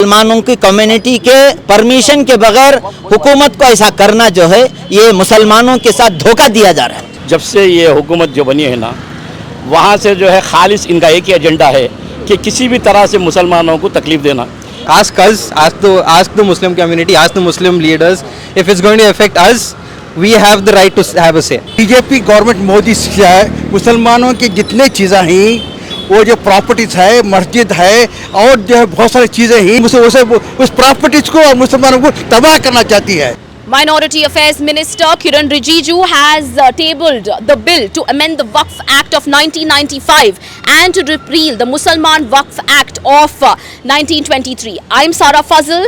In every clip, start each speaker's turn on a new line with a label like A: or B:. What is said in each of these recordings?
A: मुसलमानों की कम्युनिटी के परमिशन के बगैर हुकूमत को ऐसा करना जो है ये मुसलमानों के साथ धोखा दिया जा रहा है।
B: जब से ये हुकूमत जो बनी है ना, वहाँ से जो है खालिस इनका एक ही एजेंडा है कि किसी भी तरह से मुसलमानों को तकलीफ देना।
C: Ask us, ask the Muslim community, ask the Muslim leaders if it's going to affect us. We have the right to have a say.
D: BJP government Modi से है, मुसलमानों की जितने चीज़ें हैं वो जो प्रॉपर्टीज है, मस्जिद है और जो है बहुत सारी चीज़ें हैं उस प्रॉपर्टीज को और मुसलमानों को तबाह करना चाहती है।
E: Minority Affairs Minister Kiran Rijiju has tabled the bill to amend the Waqf Act of 1995 and to repeal the Mussalman Waqf Act of 1923. I'm Sara Fazal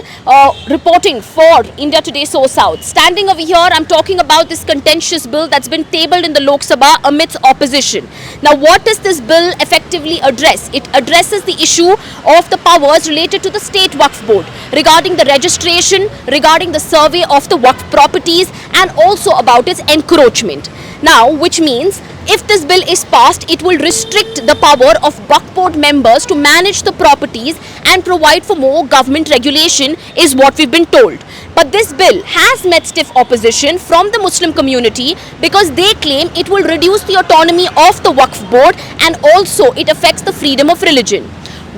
E: reporting for India Today So South. Standing over here, I'm talking about this contentious bill that's been tabled in the Lok Sabha amidst opposition. Now, what does this bill effectively address? It addresses the issue of the powers related to the State Waqf Board regarding the registration, regarding the survey of the Waqf properties and also about its encroachment. Now, which means if this bill is passed, it will restrict the power of Waqf Board members to manage the properties and provide for more government regulation is what we've been told. But this bill has met stiff opposition from the Muslim community because they claim it will reduce the autonomy of the Waqf Board and also it affects the freedom of religion.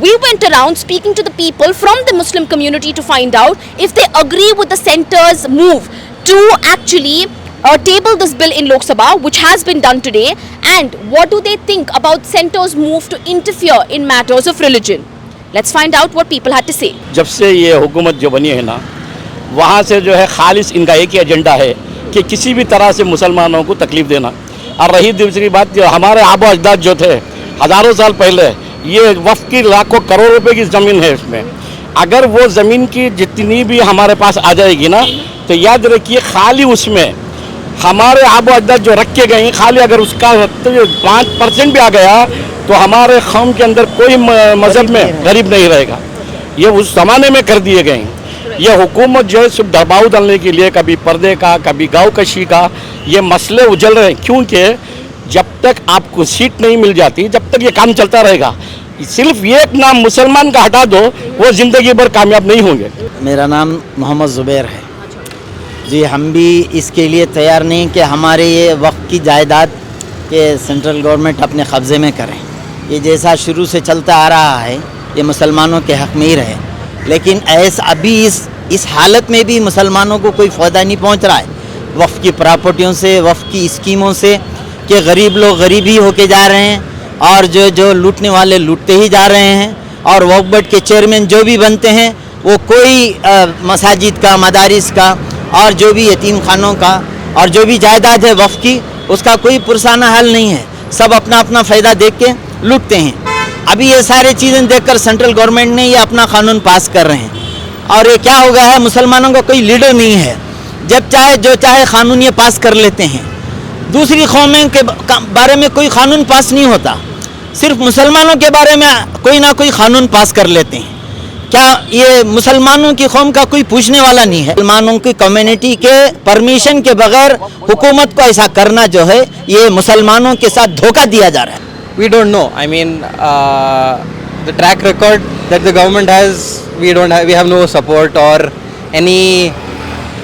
E: We went around speaking to the people from the Muslim community to find out if they agree with the centre's move to actually table this bill in Lok Sabha, which has been done today, and what do they think about centre's move to interfere in matters of religion. Let's find out what people had to say.
B: जब से ये हुकूमत जो बनी है ना, वहाँ से जो है खालिस इनका एक ही एजेंडा है कि किसी भी तरह से मुसलमानों को तकलीफ देना। और रही दूसरी बात, जो हमारे आबो अजदाद जो थे हज़ारों साल पहले, ये वफ़ की लाखों करोड़ रुपए की ज़मीन है, इसमें अगर वो ज़मीन की जितनी भी हमारे पास आ जाएगी ना, तो याद रखिए खाली उसमें हमारे आबो अजदाद जो रख के गए, खाली अगर उसका 5% भी आ गया तो हमारे कौम के अंदर कोई मज़हब में गरीब नहीं रहेगा। ये उस ज़माने में कर दिए गए। ये हुकूमत जो है सिर्फ दबाव डालने के लिए, कभी पर्दे का, कभी गाँव कशी का, ये मसले उजल रहे हैं, क्योंकि जब तक आपको सीट नहीं मिल जाती, जब तक ये काम चलता रहेगा। सिर्फ एक नाम मुसलमान का हटा दो, वो ज़िंदगी भर कामयाब नहीं होंगे।
A: मेरा नाम मोहम्मद ज़ुबैर है जी। हम भी इसके लिए तैयार नहीं कि हमारे ये वक्त की जायदाद के सेंट्रल गवर्नमेंट अपने कब्ज़े में करें। ये जैसा शुरू से चलता आ रहा है, ये मुसलमानों के हक़ में ही रहे, लेकिन ऐसा अभी इस हालत में भी मुसलमानों को कोई फ़ायदा नहीं पहुंच रहा है वफ़ की प्रॉपर्टियों से, वफ़ की स्कीमों से, कि गरीब लोग गरीब ही होके जा रहे हैं और जो लूटने वाले लूटते ही जा रहे हैं। और वक्फ बोर्ड के चेयरमैन जो भी बनते हैं वो कोई मसाजिद का, मदारिस का और जो भी यतीम खानों का और जो भी जायदाद है वफ़ की, उसका कोई पुरसाना हल नहीं है। सब अपना अपना फ़ायदा देख के लूटते हैं। अभी ये सारी चीज़ें देखकर सेंट्रल गवर्नमेंट ने ये अपना कानून पास कर रहे हैं और ये क्या हो गया है, मुसलमानों का कोई लीडर नहीं है। जब चाहे जो चाहे कानून ये पास कर लेते हैं। दूसरी कौमों के बारे में कोई कानून पास नहीं होता, सिर्फ मुसलमानों के बारे में कोई ना कोई कानून पास कर लेते हैं। क्या ये मुसलमानों की कौम का कोई पूछने वाला नहीं है? मुसलमानों की कम्युनिटी के परमिशन के बगैर हुकूमत को ऐसा करना जो है ये मुसलमानों के साथ धोखा दिया जा रहा है।
C: We don't know. I mean, the track record that the government has, we have no support or any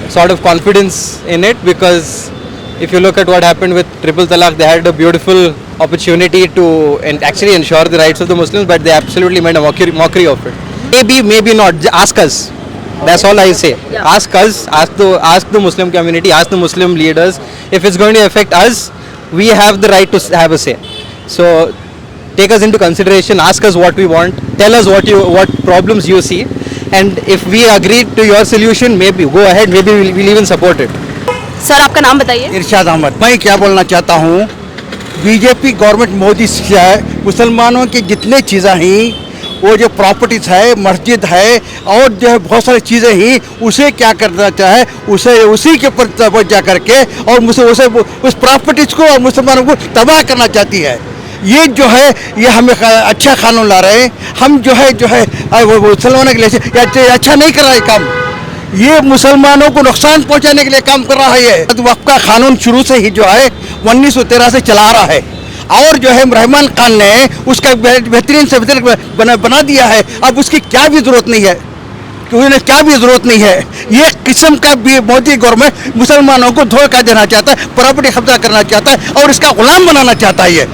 C: sort of confidence in it, because if you look at what happened with Triple Talaq, they had a beautiful opportunity to actually ensure the rights of the Muslims, but they absolutely made a mockery of it. Maybe not. Ask us. That's all I say. Yeah. Ask us. Ask the Muslim community. Ask the Muslim leaders if it's going to affect us. We have the right to have a say. So take us into consideration. Ask us what we want. Tell us what problems you see, and if we agree to your solution, maybe go ahead. Maybe we'll even support it.
E: Sir, आपका नाम बताइए।
D: इरशाद अहमद। मैं क्या बोलना चाहता हूँ, BJP government Modi से है, मुसलमानों की जितने चीज़ें हैं वो जो प्रॉपर्टीज है, मस्जिद है और जो है बहुत सारी चीज़ें हैं, उसे क्या करना चाहे, उसी के ऊपर तवज्जो करके और उसे उस प्रॉपर्टीज को और मुसलमानों को तबाह करना चाहती है। ये जो है ये हमें अच्छा कानून ला रहे हैं। हम जो है मुसलमानों के लिए अच्छा नहीं कर रहा है काम, ये मुसलमानों को नुकसान पहुंचाने के लिए काम कर रहा है। ये वक्फ का कानून शुरू से ही जो है 1913 से चला रहा है और जो है रहमान खान ने उसका बेहतरीन से बेहतर बना दिया है। अब उसकी क्या भी जरूरत नहीं है। कि उन्हें क्या भी जरूरत नहीं है। ये किस्म का भी मोदी गवर्नमेंट मुसलमानों को धोखा देना चाहता है, प्रॉपर्टी कब्जा करना चाहता है और इसका गुलाम बनाना चाहता है। ये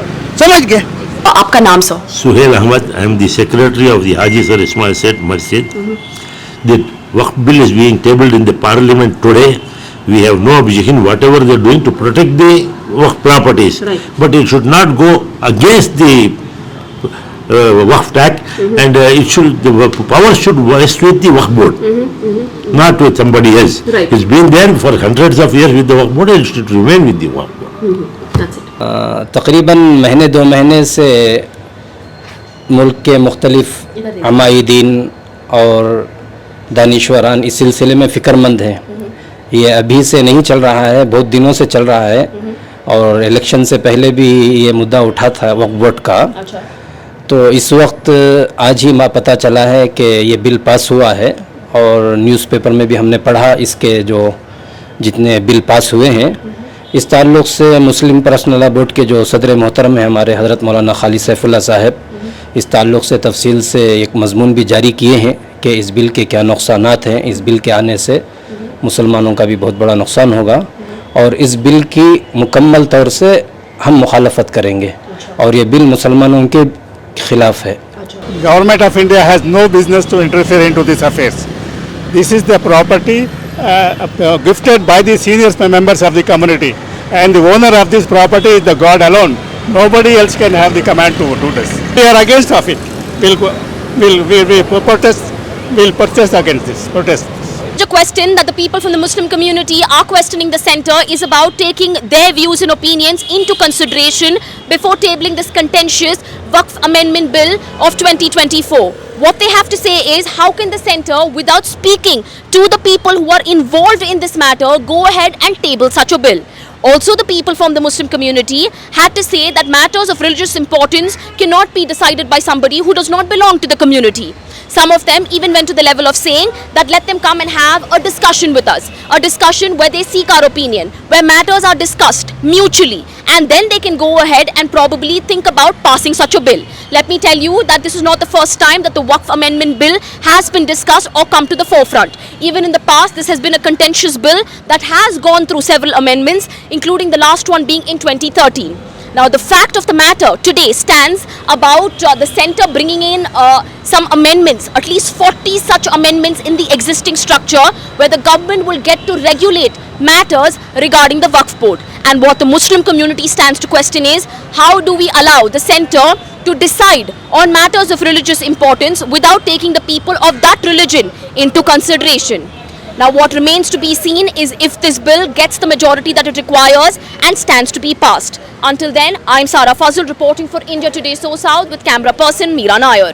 D: समझ गए।
E: आपका नाम sir?
F: Suhail Ahmad, I am the secretary of the Haji Sir Ismail Said Masjid. The Waqf bill is being tabled in the parliament today. We have no objection whatever they are doing to protect the Waqf properties.
E: Right.
F: But it should not go against the Waqf Act, and it should, the power should rest with the Waqf board, not with somebody else.
E: Right.
F: It's been there for hundreds of years with the Waqf board, and it should remain with the Waqf board.
E: That's it.
C: तकरीबन महीने 2 महीने से मुल्क के मुख्तलिफ अमायदीन और दानिश्वरान इस सिलसिले में फ़िक्रमंद हैं। ये अभी से नहीं चल रहा है, बहुत दिनों से चल रहा है और इलेक्शन से पहले भी ये मुद्दा उठा था वक्फ बोर्ड का।
E: अच्छा।
C: तो इस वक्त आज ही पता चला है कि ये बिल पास हुआ है और न्यूज़पेपर में भी हमने पढ़ा इसके जो जितने बिल पास हुए हैं। इस ताल्लुक़ से मुस्लिम पर्सनल लॉ बोर्ड के जो सदर मोहतरम हैं हमारे हज़रत मौलाना खालिद सैफुल्लाह साहब, इस ताल्लुक़ से तफसील से एक मज़मून भी जारी किए हैं कि इस बिल के क्या नुक़सानात हैं। इस बिल के आने से मुसलमानों का भी बहुत बड़ा नुकसान होगा और इस बिल की मुकम्मल तौर से हम मुखालफत करेंगे और ये बिल मुसलमानों के खिलाफ है।
G: Government of India has no business to interfere into these affairs. This is the property gifted by the senior members of the community, and the owner of this property is the God alone. Nobody else can have the command to do this. We are against of it. We'll protest. We'll protest against this. Protest.
E: The question that the people from the Muslim community are questioning the centre is about taking their views and opinions into consideration before tabling this contentious Waqf Amendment Bill of 2024. What they have to say is, how can the centre, without speaking to the people who are involved in this matter, go ahead and table such a bill? Also, the people from the Muslim community had to say that matters of religious importance cannot be decided by somebody who does not belong to the community. Some of them even went to the level of saying that let them come and have a discussion with us, a discussion where they seek our opinion, where matters are discussed mutually, and then they can go ahead and probably think about passing such a bill. Let me tell you that this is not the first time that the Waqf Amendment Bill has been discussed or come to the forefront. Even in the past, this has been a contentious bill that has gone through several amendments, including the last one being in 2013. Now, the fact of the matter today stands about the centre bringing in some amendments, at least 40 such amendments in the existing structure, where the government will get to regulate matters regarding the Waqf board. And what the Muslim community stands to question is, how do we allow the centre to decide on matters of religious importance without taking the people of that religion into consideration? Now, what remains to be seen is if this bill gets the majority that it requires and stands to be passed. Until then, I'm Sara Fazul reporting for India Today So South with camera person Meera Nair.